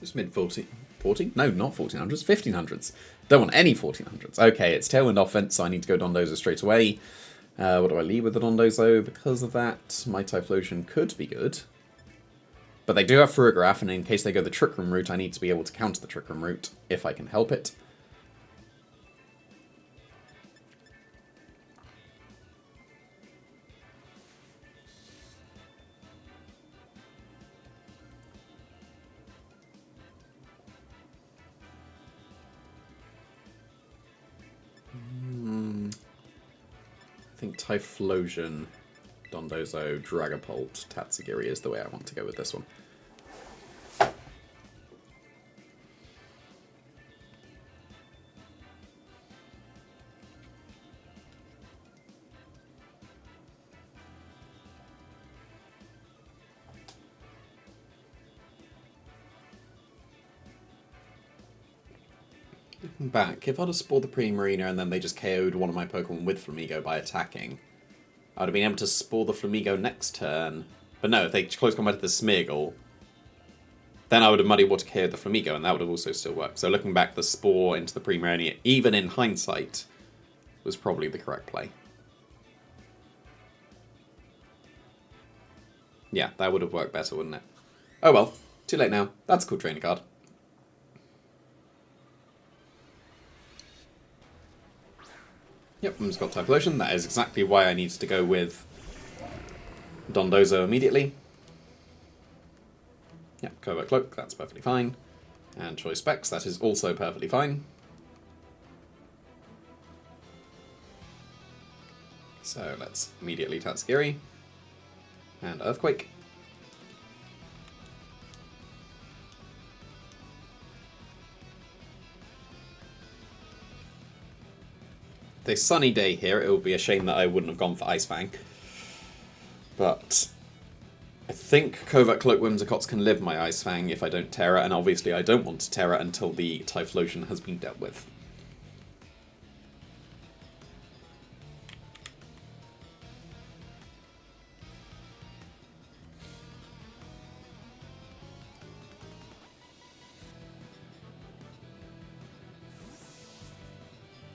Just mid 14? No, not 1400s, 1500s. Don't want any 1400s. Okay, it's tailwind offense, so I need to go Dondozo straight away. What do I leave with the Dondozo? Because of that, my Typhlosion could be good. But they do have Farigiraf, and in case they go the Trick Room route, I need to be able to counter the Trick Room route, if I can help it. I think Typhlosion, Dondozo, Dragapult, Tatsugiri is the way I want to go with this one. Looking back, if I'd have spoiled the Primarina and then they just KO'd one of my Pokemon with Flamigo by attacking, I would have been able to spore the Flamigo next turn. But no, if they close combat to the Smeargle, then I would have Muddy Water KO'd the Flamigo, and that would have also still worked. So looking back, the Spore into the Primarina, even in hindsight, was probably the correct play. Yeah, that would have worked better, wouldn't it? Oh well, too late now. That's a cool trainer card. Yep, I've got Typhlosion. That is exactly why I needed to go with Dondozo immediately. Yep, Covert Cloak, that's perfectly fine. And Choice Specs, that is also perfectly fine. So let's immediately Tatsugiri. And Earthquake. A sunny day here, it would be a shame that I wouldn't have gone for Ice Fang. But I think Covert Cloak Whimsicots can live my Ice Fang if I don't Terra, and obviously I don't want to Terra until the Typhlosion has been dealt with.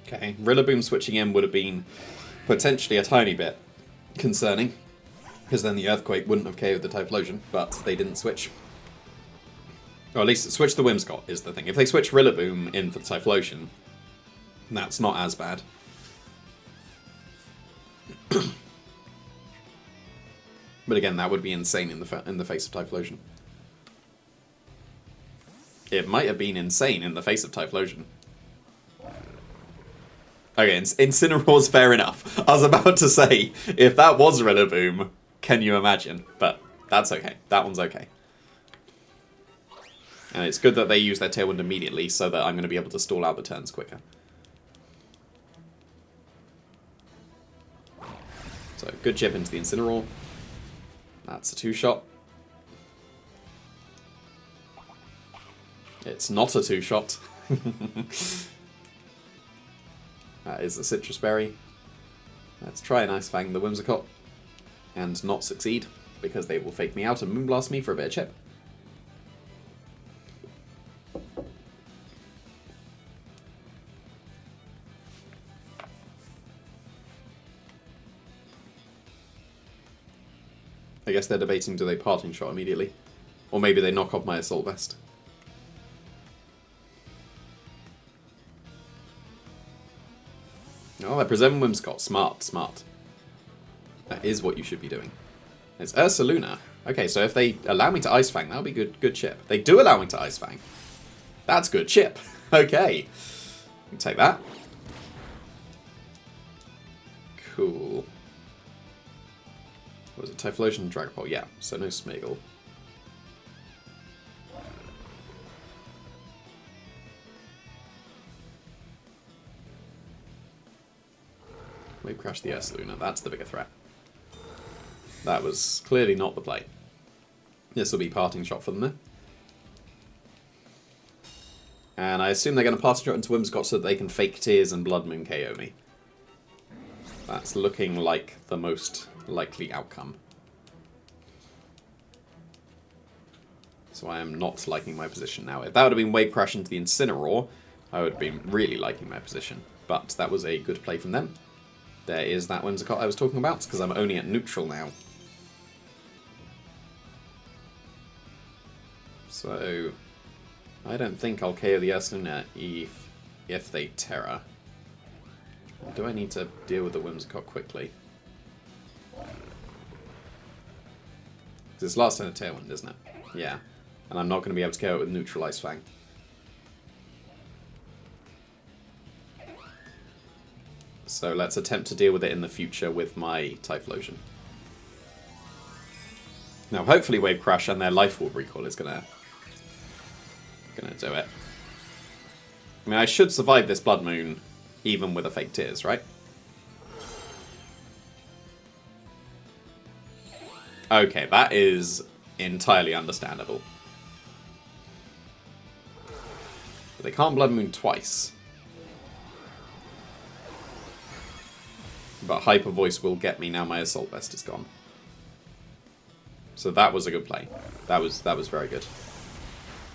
Okay, Rillaboom switching in would have been potentially a tiny bit concerning, because then the Earthquake wouldn't have KO'd the Typhlosion, but they didn't switch. Or at least switch the Whimsicott is the thing. If they switch Rillaboom in for the Typhlosion, that's not as bad. But again, that would be insane in the face of Typhlosion. It might have been insane in the face of Typhlosion. Okay, Incineroar's fair enough. I was about to say, if that was Rillaboom, can you imagine? But that's okay. That one's okay. And it's good that they use their Tailwind immediately, so that I'm going to be able to stall out the turns quicker. So, good chip into the Incineroar. That's a 2-shot. It's not a 2-shot. That is a Citrus Berry. Let's try an Ice Fang the Whimsicott. And not succeed, because they will fake me out and Moonblast me for a bit of chip. I guess they're debating, do they Parting Shot immediately? Or maybe they knock off my Assault Vest. Oh, they're preserving Whimsicott. Smart, smart. That is what you should be doing. It's Ursaluna. Okay, so if they allow me to Ice Fang, that'll be good chip. They do allow me to Ice Fang. That's good chip. Okay. You take that. Cool. What was it? Typhlosion, Dragapult? Yeah, so no Smeargle. Wave Crash the Ursaluna. That's the bigger threat. That was clearly not the play. This will be Parting Shot for them there. And I assume they're going to Parting Shot into Whimsicott so that they can fake Tears and Blood Moon KO me. That's looking like the most likely outcome. So I am not liking my position now. If that would have been Wave Crash into the Incineroar, I would have been really liking my position. But that was a good play from them. There is that Whimsicott I was talking about, because I'm only at neutral now. So I don't think I'll KO the Ursaluna if they Terra. Do I need to deal with the Whimsicott quickly? Because it's last turn of Tailwind, isn't it? Yeah. And I'm not going to be able to KO it with neutral Ice Fang. So let's attempt to deal with it in the future with my Typhlosion. Now hopefully Wave Crash and their Life Orb Recall is gonna do it. I mean, I should survive this Blood Moon even with a Fake Tears, right? Okay, that is entirely understandable. But they can't Blood Moon twice. But Hyper Voice will get me now my Assault Vest is gone. So that was a good play. That was very good.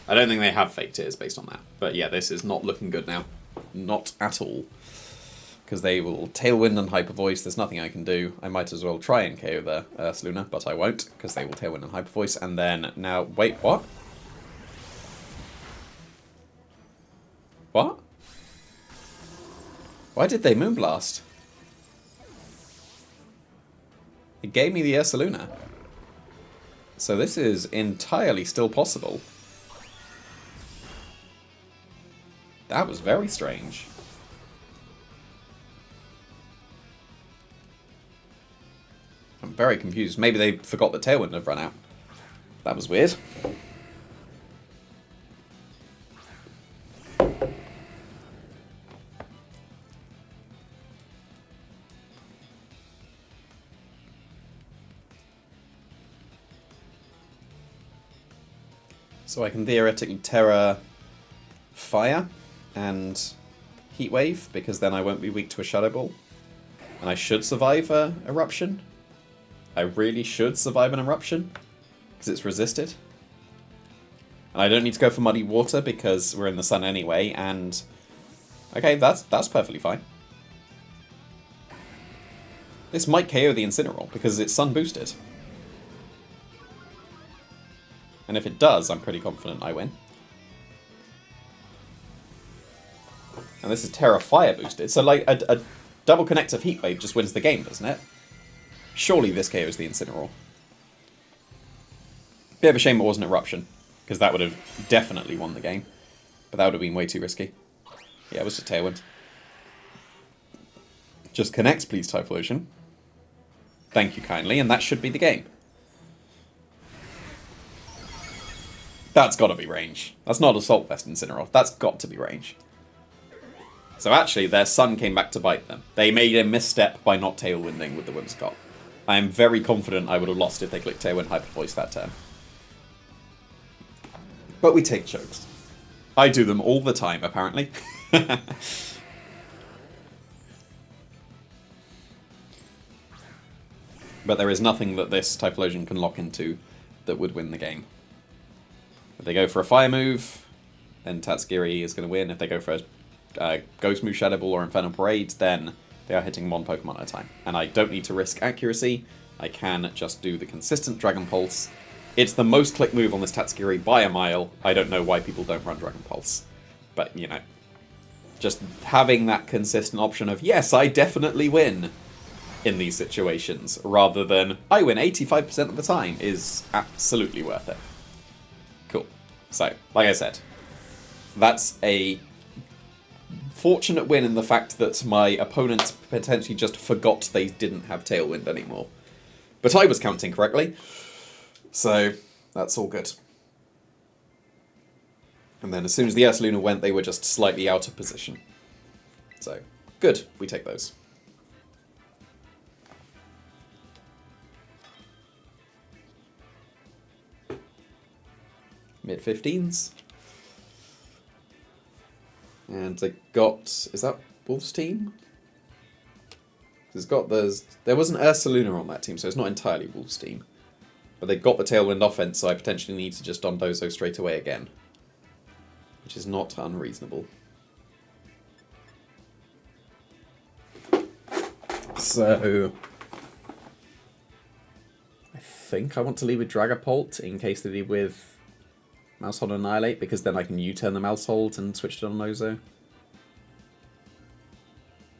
I don't think they have Fake Tears based on that. But yeah, this is not looking good now. Not at all. Because they will Tailwind and Hyper Voice. There's nothing I can do. I might as well try and KO the Ursaluna, but I won't, because they will Tailwind and Hyper Voice. And then now, wait, what? What? Why did they Moonblast? It gave me the Ursaluna. So this is entirely still possible. That was very strange. I'm very confused. Maybe they forgot the Tailwind had run out. That was weird. So I can theoretically Terra Fire and Heat Wave, because then I won't be weak to a Shadow Ball. And I should survive an Eruption. I really should survive an Eruption, because it's resisted. And I don't need to go for Muddy Water, because we're in the sun anyway, and... Okay, that's perfectly fine. This might KO the Incineroar, because it's sun boosted. And if it does, I'm pretty confident I win. And this is Terra Fire boosted, so like a double connect of Heat Wave just wins the game, doesn't it? Surely this KOs the Incineroar. Bit of a shame it wasn't Eruption, because that would have definitely won the game. But that would have been way too risky. Yeah, it was just Tailwind. Just connects, please, Typhlosion. Thank you kindly, and that should be the game. That's got to be range. That's not Assault Vest Incineroar. That's got to be range. So actually, their sun came back to bite them. They made a misstep by not Tailwinding with the Whimsicott. I am very confident I would have lost if they clicked Tailwind Hyper Voice that turn. But we take chokes. I do them all the time, apparently. But there is nothing that this Typhlosion can lock into that would win the game. If they go for a Fire move, then Tatsugiri is going to win. If they go for a Ghost move, Shadow Ball, or Infernal Parade, then they are hitting one Pokemon at a time. And I don't need to risk accuracy. I can just do the consistent Dragon Pulse. It's the most click move on this Tatsugiri by a mile. I don't know why people don't run Dragon Pulse. But, you know, just having that consistent option of, yes, I definitely win in these situations, rather than, I win 85% of the time, is absolutely worth it. Cool. So, like I said, that's a fortunate win in the fact that my opponents potentially just forgot they didn't have Tailwind anymore. But I was counting correctly, so that's all good. And then as soon as the Ursaluna went, they were just slightly out of position. So, good, we take those. Mid-15s. And they got... Is that Wolf's team? There was an Ursaluna on that team, so it's not entirely Wolf's team. But they've got the tailwind offense, so I potentially need to just Dondozo straight away again. Which is not unreasonable. So I think I want to leave with Dragapult in case they leave with Mousehold and Annihilate, because then I can U-turn the Mousehold and switch to Dondozo.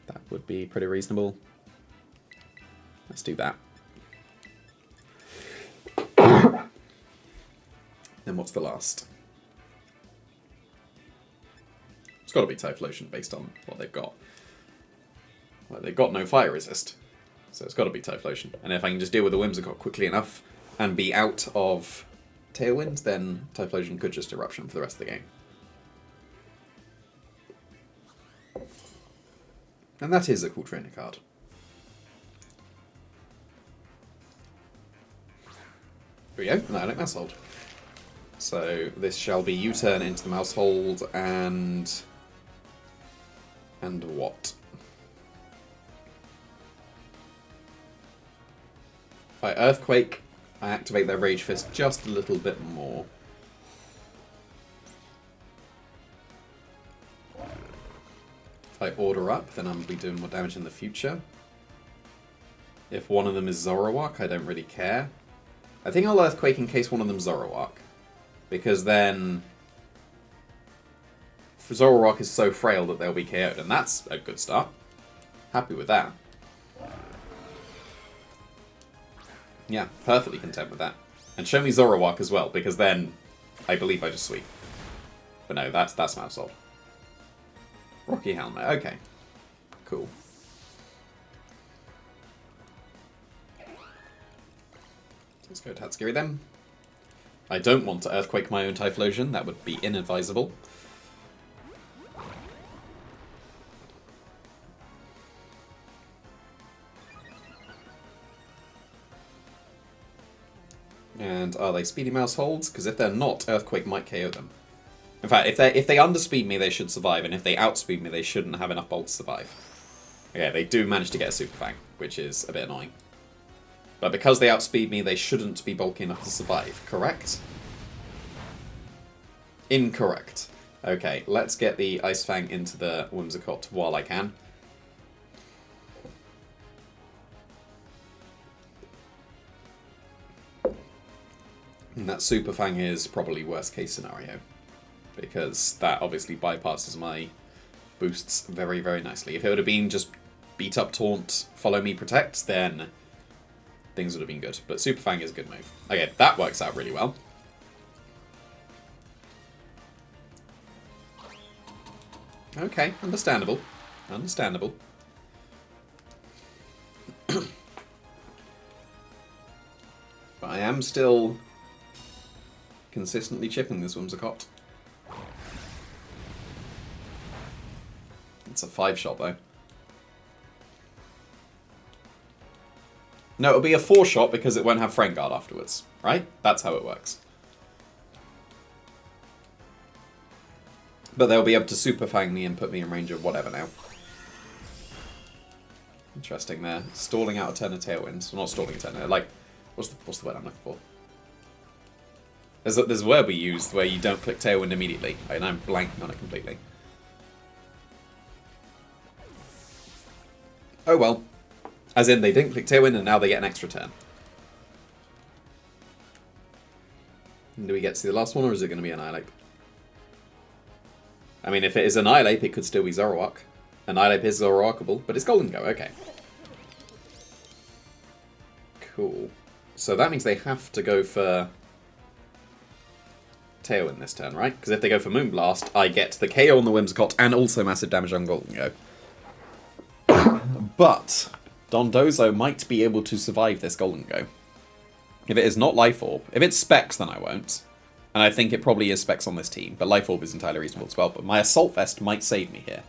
That would be pretty reasonable. Let's do that. Then what's the last? It's got to be Typhlosion based on what they've got. Well, they've got no fire resist, so it's got to be Typhlosion. And if I can just deal with the Whimsicott quickly enough and be out of Tailwind, then Typhlosion could just Eruption for the rest of the game. And that is a cool trainer card. Here we go, Annihilate Mousehold. So this shall be U-turn into the Mousehold and what? If I Earthquake, I activate their Rage Fist just a little bit more. If I Order Up, then I'll be doing more damage in the future. If one of them is Zoroark, I don't really care. I think I'll Earthquake in case one of them's Zoroark. Because then Zoroark is so frail that they'll be KO'd, and that's a good start. Happy with that. Yeah, perfectly content with that. And show me Zoroark as well, because then I believe I just sweep. But no, that's Mousehold. Rocky Helmet, okay. Cool. Let's go Tatsugiri then. I don't want to Earthquake my own Typhlosion, that would be inadvisable. And are they Speedy Mouseholds? Because if they're not, Earthquake might KO them. In fact, if they underspeed me, they should survive, and if they outspeed me, they shouldn't have enough bolts to survive. Okay, they do manage to get a Super Fang, which is a bit annoying. But because they outspeed me, they shouldn't be bulky enough to survive, correct? Incorrect. Okay, let's get the Ice Fang into the Whimsicott while I can. And that Super Fang is probably worst case scenario, because that obviously bypasses my boosts very, very nicely. If it would have been just beat up, taunt, follow me, protect, then things would have been good. But Super Fang is a good move. Okay, that works out really well. Okay, understandable. Understandable. But I am still consistently chipping this Whimsicott. It's a 5-shot though. No, it'll be a 4-shot because it won't have Frame Guard afterwards, right? That's how it works. But they'll be able to Super Fang me and put me in range of whatever now. Interesting there. Stalling out a turn of Tailwind. Well, not stalling a turn, like, what's the word I'm looking for? There's a word we used where you don't click Tailwind immediately, and I'm blanking on it completely. Oh well. As in, they didn't click Tailwind and now they get an extra turn. And do we get to the last one, or is it going to be Annihilate? I mean, if it is Annihilate, it could still be Zoroark. Annihilate is Zoroarkable, but it's Golden Go, okay. Cool. So that means they have to go for Tailwind this turn, right? Because if they go for Moonblast, I get the KO on the Whimsicott and also massive damage on Golden Go. But Dondozo might be able to survive this Golden Go. If it is not Life Orb, if it's Specs, then I won't. And I think it probably is Specs on this team, but Life Orb is entirely reasonable as well. But my Assault Vest might save me here.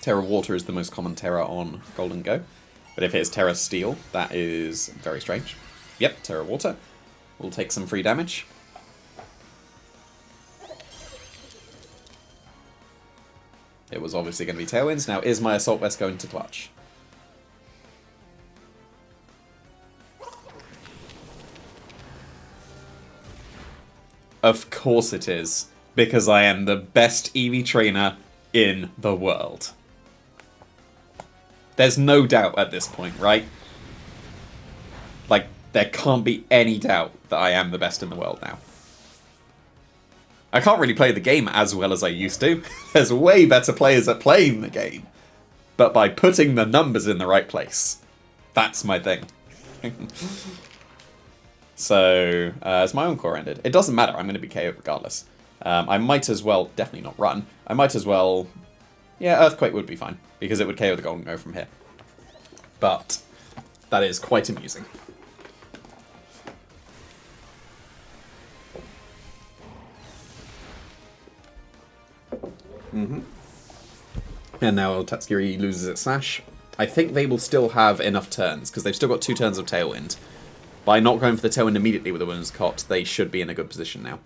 Terra Water is the most common Terra on Golden Go. But if it is Terra Steel, that is very strange. Yep, Terra Water. We'll take some free damage. It was obviously going to be Tailwinds. Now, is my Assault Vest going to clutch? Of course it is. Because I am the best Eevee trainer in the world. There's no doubt at this point, right? Like, there can't be any doubt that I am the best in the world now. I can't really play the game as well as I used to. There's way better players at playing the game. But by putting the numbers in the right place, that's my thing. So, as my own core ended, it doesn't matter, I'm going to be KO'd regardless. I might as well, definitely not run, I might as well, yeah, Earthquake would be fine, because it would KO the Golden Go from here. But, that is quite amusing. And now Tatsugiri loses its Sash. I think they will still have enough turns, because they've still got 2 turns of Tailwind. By not going for the Tailwind immediately with the Woman's Cot, they should be in a good position now.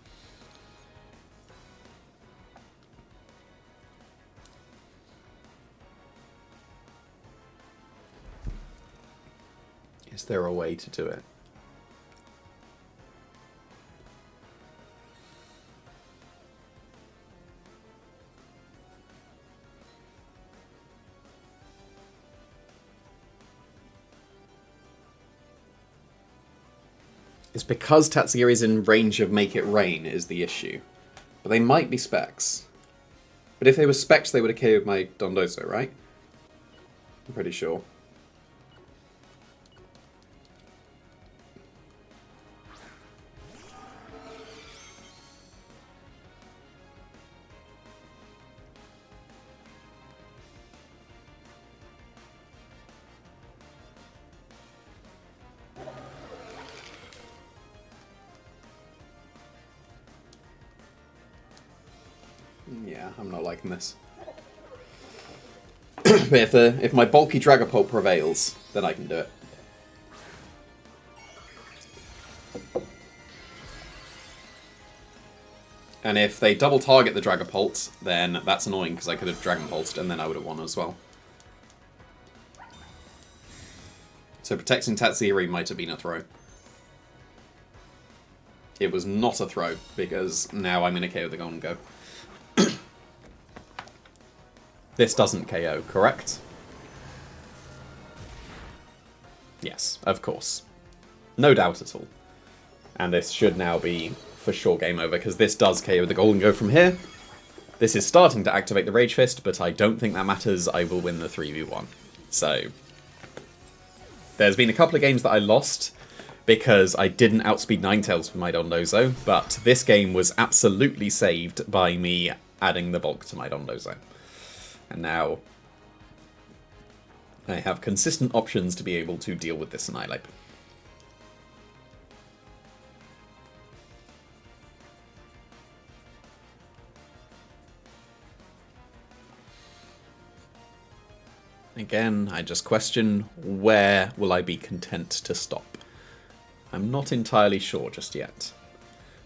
Is there a way to do it? It's because Tatsugiri is in range of Make It Rain is the issue. But they might be specs. But if they were specs, they would have KO'd my Dondozo, right? I'm pretty sure. Yeah, I'm not liking this. But if my bulky Dragapult prevails, then I can do it. And if they double target the Dragapult, then that's annoying because I could have Dragon Pulsed and then I would have won as well. So protecting Tatsugiri might have been a throw. It was not a throw because now I'm going to KO the Golden Go. This doesn't KO, correct? Yes, of course. No doubt at all. And this should now be for sure game over, because this does KO the Golden Go from here. This is starting to activate the Rage Fist, but I don't think that matters. I will win the 3v1. So, there's been a couple of games that I lost because I didn't outspeed Ninetales with my Dondozo, but this game was absolutely saved by me adding the bulk to my Dondozo. And now I have consistent options to be able to deal with this Annihilate. Again, I just question, where will I be content to stop? I'm not entirely sure just yet.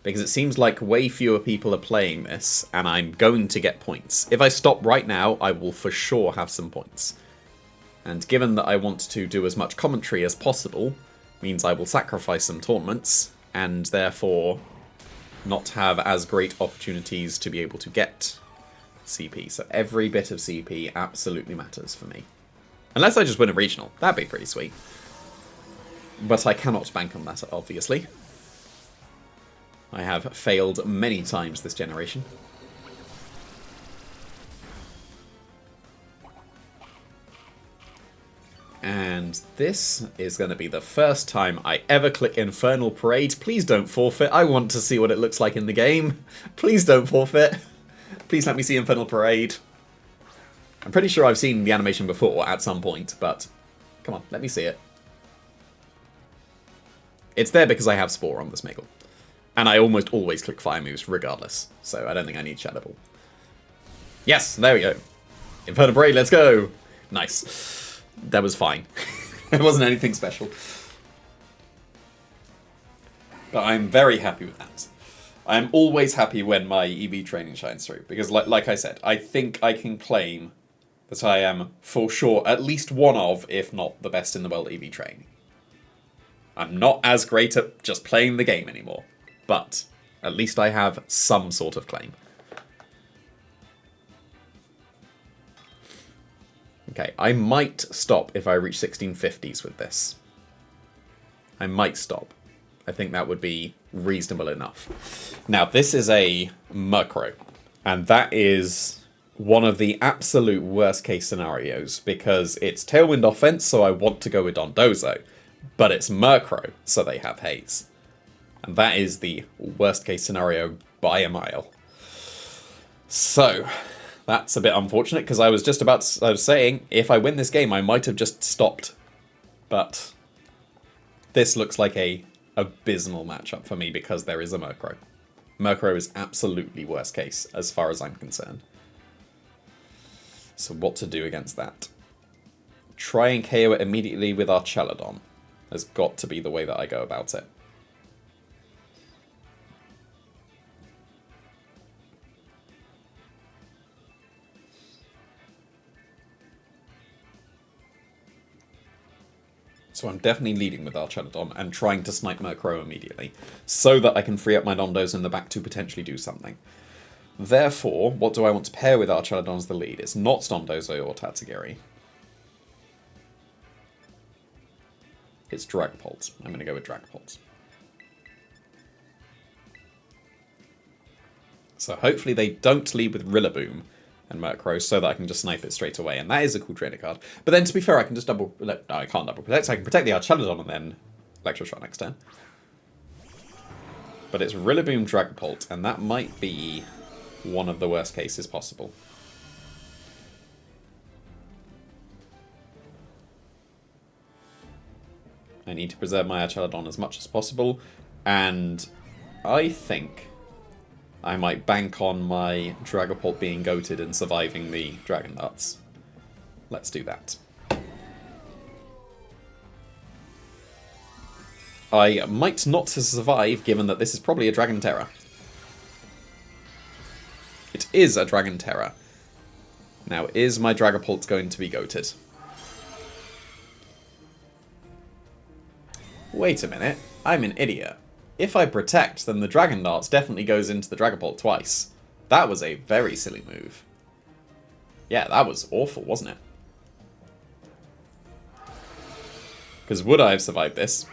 Because it seems like way fewer people are playing this, and I'm going to get points. If I stop right now, I will for sure have some points. And given that I want to do as much commentary as possible, means I will sacrifice some tournaments, and therefore not have as great opportunities to be able to get CP. So every bit of CP absolutely matters for me. Unless I just win a regional. That'd be pretty sweet. But I cannot bank on that, obviously. I have failed many times this generation. And this is going to be the first time I ever click Infernal Parade. Please don't forfeit. I want to see what it looks like in the game. Please don't forfeit. Please let me see Infernal Parade. I'm pretty sure I've seen the animation before at some point, but come on, let me see it. It's there because I have Spore on the Smeagol. And I almost always click fire moves regardless, so I don't think I need Shadow Ball. Yes, there we go. Infernal Parade, let's go! Nice. That was fine. It wasn't anything special. But I'm very happy with that. I'm always happy when my EV training shines through, because like I said, I think I can claim that I am, for sure, at least one of, if not the best in the world at EV training. I'm not as great at just playing the game anymore. But At least I have some sort of claim. Okay, I might stop if I reach 1650s with this. I might stop. I think that would be reasonable enough. Now, this is a Murkrow, and that is one of the absolute worst case scenarios, because it's Tailwind offense, so I want to go with Dondozo, but it's Murkrow, so they have Haze. And that is the worst case scenario by a mile. So, that's a bit unfortunate, because I was saying, if I win this game, I might have just stopped. But this looks like a abysmal matchup for me, because there is a Murkrow. Murkrow is absolutely worst case, as far as I'm concerned. So what to do against that? Try and KO it immediately with our Chaladon. Has got to be the way that I go about it. So I'm definitely leading with Archaladon and trying to snipe Murkrow immediately, so that I can free up my Dondozo in the back to potentially do something. Therefore, what do I want to pair with Archaladon as the lead? It's not Dondozo or Tatsugiri. It's Dragapult. I'm going to go with Dragapult. So hopefully they don't lead with Rillaboom and Murkrow, so that I can just snipe it straight away. And that is a cool trainer card. But then, to be fair, I can just double... No, I can't double protect. So I can protect the Archaladon and then Electroshot next turn. But it's Rillaboom Dragapult, and that might be one of the worst cases possible. I need to preserve my Archaladon as much as possible, and I think I might bank on my Dragapult being goated and surviving the Dragon Darts. Let's do that. I might not survive, given that this is probably a Dragon Terror. It is a Dragon Terror. Now, is my Dragapult going to be goated? Wait a minute, I'm an idiot. If I protect, then the Dragon Darts definitely goes into the Dragapult twice. That was a very silly move. Yeah, that was awful, wasn't it? Because would I have survived this?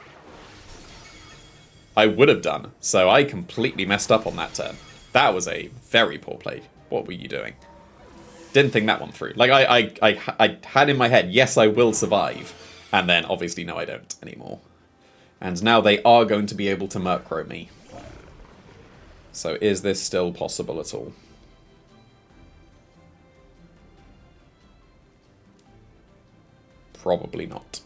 I would have done, so I completely messed up on that turn. That was a very poor play. What were you doing? Didn't think that one through. Like, I had in my head, yes, I will survive. And then, obviously, no, I don't anymore. And now they are going to be able to Murkrow me. So is this still possible at all? Probably not.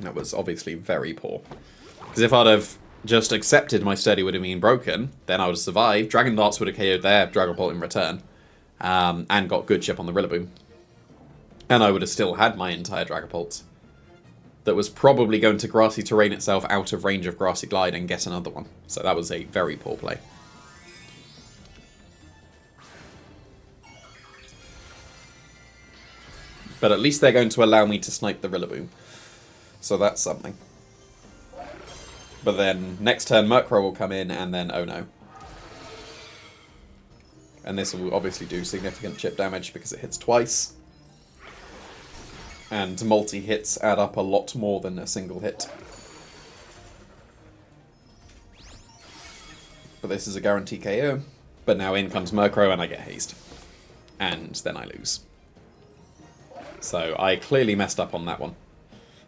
That was obviously very poor. Because if I'd have just accepted my Sturdy would have been broken, then I would have survived. Dragon Darts would have KO'd their Dragapult in return. And got good chip on the Rillaboom. And I would have still had my entire Dragapult. That was probably going to Grassy Terrain itself out of range of Grassy Glide and get another one. So that was a very poor play. But at least they're going to allow me to snipe the Rillaboom. So that's something. But then next turn Murkrow will come in and then oh no. And this will obviously do significant chip damage because it hits twice. And multi-hits add up a lot more than a single hit. But this is a guarantee KO. But now in comes Murkrow and I get hazed. And then I lose. So I clearly messed up on that one.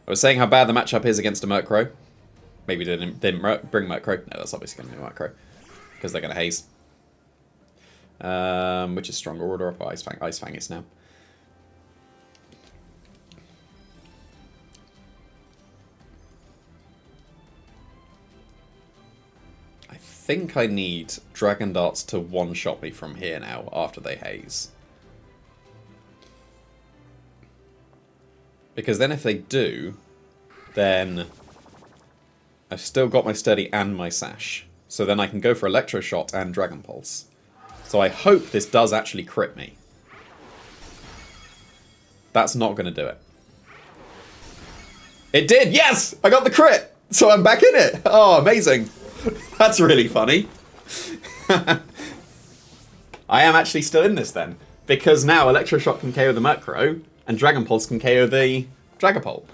I was saying how bad the matchup is against a Murkrow. Maybe didn't bring Murkrow. No, that's obviously going to be Murkrow. Because they're going to haze. Which is stronger order up? Ice Fang. Ice Fang is now. I think I need Dragon Darts to one-shot me from here now after they haze. Because then if they do, then I've still got my Sturdy and my Sash. So then I can go for Electroshot and Dragon Pulse. So So I hope this does actually crit me. That's not going to do it. It did! Yes! I got the crit! So I'm back in it! Oh, amazing. That's really funny. I am actually still in this then. Because now Electroshock can KO the Murkrow, and Dragon Pulse can KO the Dragapult.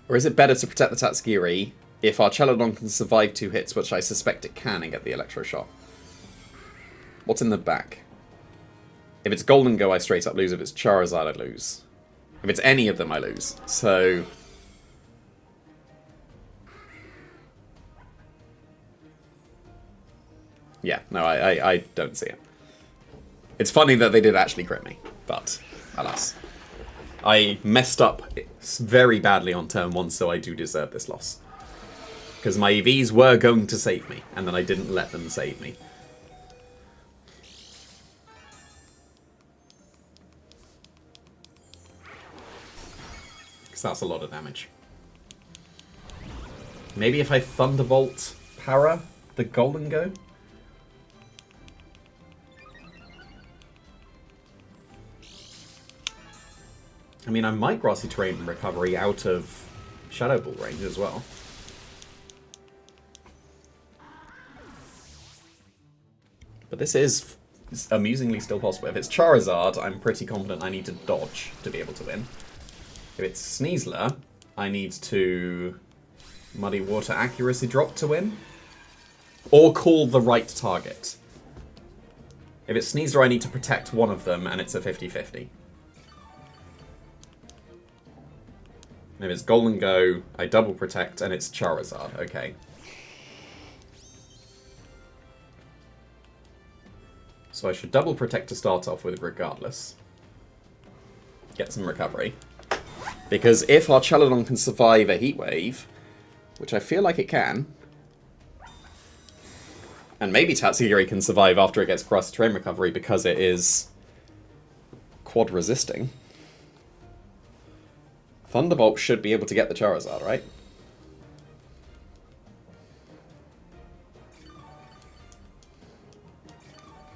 Or is it better to protect the Tatsugiri if our Celadon can survive 2 hits, which I suspect it can, and get the Electroshock? What's in the back? If it's Golden Go, I straight up lose. If it's Charizard, I lose. If it's any of them, I lose. So... yeah, no, I don't see it. It's funny that they did actually crit me, but alas. I messed up very badly on turn 1, so I do deserve this loss. Because my EVs were going to save me, and then I didn't let them save me. Because that's a lot of damage. Maybe if I Thunderbolt Para the Golden Go? I mean, I might Grassy Terrain Recovery out of Shadow Ball range as well. But this is amusingly still possible. If it's Charizard, I'm pretty confident I need to dodge to be able to win. If it's Sneasler, I need to Muddy Water Accuracy Drop to win. Or call the right target. If it's Sneasler, I need to protect one of them, and it's a 50-50. If it's Golden Go, I double protect, and it's Charizard. Okay. So I should double protect to start off with regardless. Get some recovery. Because if our Celadon can survive a Heat Wave, which I feel like it can, and maybe Tatsugiri can survive after it gets Grassy Terrain Recovery because it is quad resisting. Thunderbolt should be able to get the Charizard, right?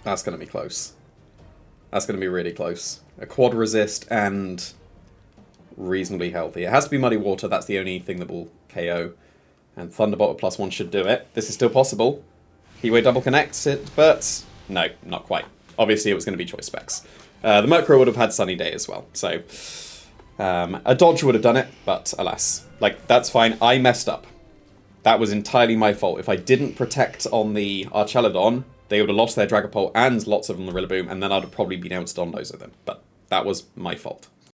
That's going to be close. That's going to be really close. A quad resist and reasonably healthy. It has to be Muddy Water, that's the only thing that will KO. And Thunderbolt at +1 should do it. This is still possible. Heatwave double connects it, but no, not quite. Obviously it was going to be choice specs. The Murkrow would have had Sunny Day as well, so... a dodge would have done it, but alas. Like, that's fine. I messed up. That was entirely my fault. If I didn't protect on the Archelodon, they would have lost their Dragapult and lots of them the Rillaboom, and then I'd have probably been able to Dondozo them. But that was my fault.